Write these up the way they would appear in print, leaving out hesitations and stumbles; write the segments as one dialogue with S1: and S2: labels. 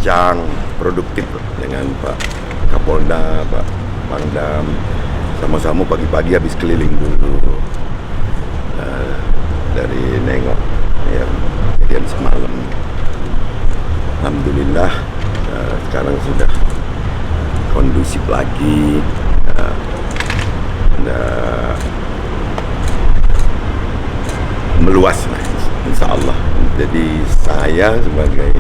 S1: berbincang produktif dengan Pak Kapolda, Pak Pangdam. Sama-sama pagi-pagi habis keliling dulu dari nengok yang kejadian semalam. Alhamdulillah sekarang sudah kondusif lagi. Meluas lah, insya Allah. Jadi saya sebagai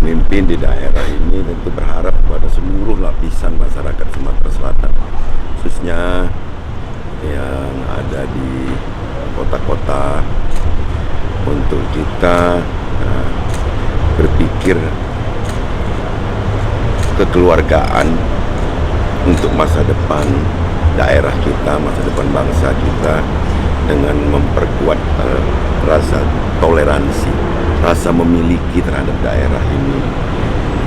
S1: pemimpin di daerah ini tentu berharap kepada seluruh lapisan masyarakat Sumatera Selatan, khususnya yang ada di kota-kota, untuk kita berpikir kekeluargaan untuk masa depan daerah kita, masa depan bangsa kita, dengan memperkuat rasa toleransi, rasa memiliki terhadap daerah ini.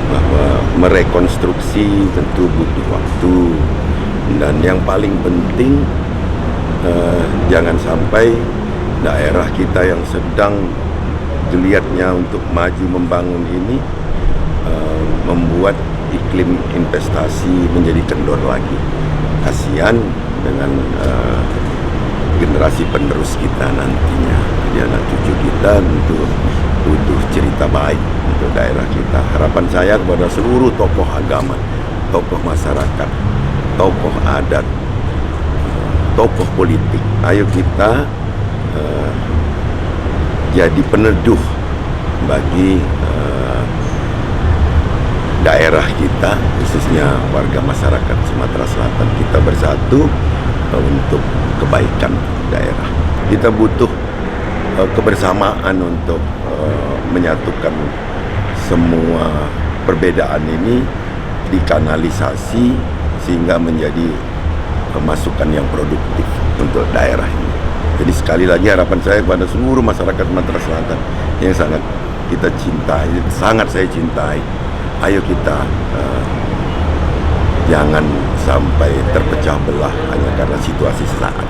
S1: Bahwa merekonstruksi tentu butuh waktu, dan yang paling penting jangan sampai daerah kita yang sedang geliatnya untuk maju membangun ini membuat iklim investasi menjadi kendor lagi. Kasihan dengan generasi penerus kita nantinya. Jadi anak cucu kita untuk butuh cerita baik untuk daerah kita. Harapan saya kepada seluruh tokoh agama, tokoh masyarakat, tokoh adat, tokoh politik, ayo kita jadi peneduh bagi daerah kita, khususnya warga masyarakat Sumatera Selatan. Kita bersatu untuk kebaikan daerah. Kita butuh kebersamaan untuk menyatukan semua perbedaan ini, dikanalisasi sehingga menjadi masukan yang produktif untuk daerah ini. Jadi sekali lagi harapan saya kepada seluruh masyarakat Sumatera Selatan yang sangat kita cintai, sangat saya cintai, ayo kita jangan sampai terpecah belah hanya karena situasi sesaat.